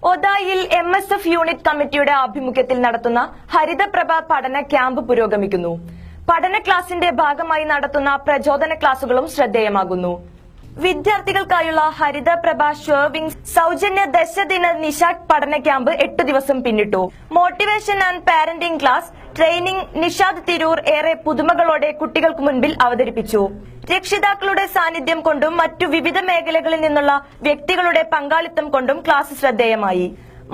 ഒതായിൽ MSF unit കമ്മിറ്റിയുടെ ആഭിമുഖ്യത്തിൽ നടത്തുന്ന ഹരിതപ്രഭ പഠന ക്യാമ്പ് പുരോഗമിക്കുന്നു. പഠന ക്ലാസിന്റെ ഭാഗമായി നടത്തുന്ന പ്രചോദന ക്ലാസുകളും ശ്രദ്ധേയമാകുന്നു. വിദ്യാർത്ഥികൾക്കായുള്ള ഹരിതപ്രഭ ഷെർവിംഗ് സൗജന്യ ദശദിന നിഷാദ് പഠന ക്യാമ്പ് 8 ദിവസം പിന്നിട്ടു. Motivation and parenting class training Nishad Tirur ഏറെ പുതുമകളോടെ കുട്ടികൾക്ക് മുൻപിൽ അവതരിപ്പിച്ചു. രക്ഷിതാക്കളുടെ സാന്നിധ്യം കൊണ്ടും മറ്റു വിവിധ മേഖലകളിൽ നിന്നുള്ള വ്യക്തികളുടെ പങ്കാളിത്തം കൊണ്ടും ക്ലാസ് ശ്രദ്ധേയമായി.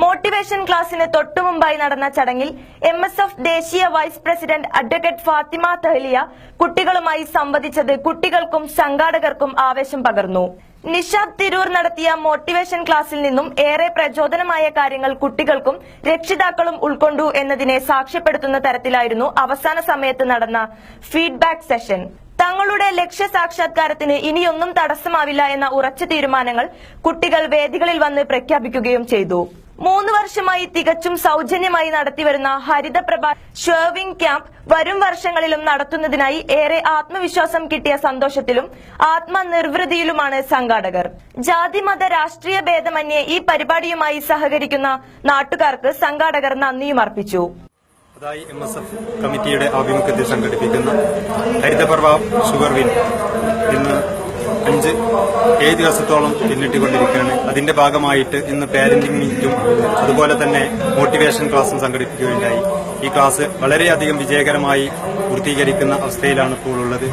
മോട്ടിവേഷൻ ക്ലാസിന് തൊട്ടുമുമ്പായി നടന്ന ചടങ്ങിൽ MSF ദേശീയ vice president advocate Fathima Thahiliya കുട്ടികളുമായി സംവദിച്ചത് കുട്ടികൾക്കും സംഘാടകർക്കും ആവേശം പകർന്നു. നിഷാദ് തിരൂർ നടത്തിയ മോട്ടിവേഷൻ ക്ലാസ്സിൽ നിന്നും ഏറെ പ്രചോദനമായ കാര്യങ്ങൾ കുട്ടികൾക്കും രക്ഷിതാക്കളും ഉൾക്കൊണ്ടു എന്നതിനെ സാക്ഷ്യപ്പെടുത്തുന്ന തരത്തിലായിരുന്നു അവസാന സമയത്ത് നടന്ന ഫീഡ്ബാക്ക് സെഷൻ. തങ്ങളുടെ ലക്ഷ്യ സാക്ഷാത്കാരത്തിന് ഇനിയൊന്നും തടസ്സമാവില്ല എന്ന ഉറച്ച തീരുമാനങ്ങൾ കുട്ടികൾ വേദികളിൽ വന്ന് പ്രഖ്യാപിക്കുകയും ചെയ്തു. 3 വർഷമായി തികച്ചും സൗജന്യമായി നടത്തിവരുന്ന ഹരിതപ്രഭ ഷെർവിംഗ് ക്യാമ്പ് വരും വർഷങ്ങളിലും നടത്തുന്നതിനായി ഏറെ ആത്മവിശ്വാസം കിട്ടിയ സന്തോഷത്തിലും ആത്മനിർവൃതിയിലുമാണ് സംഘാടകർ. ജാതിമത രാഷ്ട്രീയ ഭേദമന്യേ ഈ പരിപാടിയുമായി സഹകരിക്കുന്ന നാട്ടുകാർക്ക് സംഘാടകർ നന്ദിയും അർപ്പിച്ചു. MSF കമ്മിറ്റിയുടെ ആഭിമുഖ്യത്തിൽ സംഘടിപ്പിക്കുന്ന ഹരിതപ്രഭ ഷുഗർവിൻ ഇന്ന് 5-7 ദിവസത്തോളം പിന്നിട്ടുകൊണ്ടിരിക്കുകയാണ്. അതിന്റെ ഭാഗമായിട്ട് ഇന്ന് പാരന്റിംഗ് മീറ്റും അതുപോലെ തന്നെ മോട്ടിവേഷൻ ക്ലാസും സംഘടിപ്പിക്കുകയുണ്ടായി. ഈ ക്ലാസ് വളരെയധികം വിജയകരമായി പൂർത്തീകരിക്കുന്ന അവസ്ഥയിലാണ് ഇപ്പോൾ ഉള്ളത്.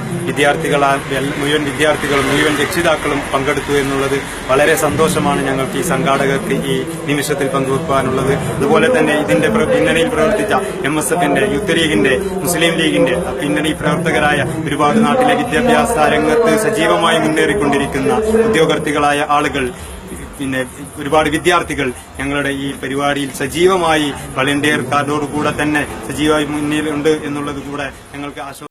മുഴുവൻ വിദ്യാർത്ഥികളും മുഴുവൻ രക്ഷിതാക്കളും പങ്കെടുത്തു എന്നുള്ളത് വളരെ സന്തോഷമാണ് ഞങ്ങൾക്ക് ഈ സംഘാടകർക്ക് ഈ നിമിഷത്തിൽ പങ്കുവെക്കാനുള്ളത്. അതുപോലെ തന്നെ ഇതിന്റെ പിന്നണിയിൽ പ്രവർത്തിച്ച MSFന്റെ യൂത്ത് ലീഗിന്റെ മുസ്ലിം ലീഗിന്റെ പിന്നണി പ്രവർത്തകരായ ഒരുപാട് നാട്ടിലെ വിദ്യാഭ്യാസ രംഗത്ത് സജീവമായി മുന്നേറിക്കൊണ്ടിരിക്കുന്ന ഉദ്യോഗാർത്ഥികളായ ആളുകൾ, പിന്നെ ഒരുപാട് വിദ്യാർത്ഥികൾ ഞങ്ങളുടെ ഈ പരിപാടിയിൽ സജീവമായി വളണ്ടിയർ കാർഡോടുകൂടെ തന്നെ സജീവമായി മുന്നിലുണ്ട് എന്നുള്ളത് കൂടെ ഞങ്ങൾക്ക് ആശ്വാസം.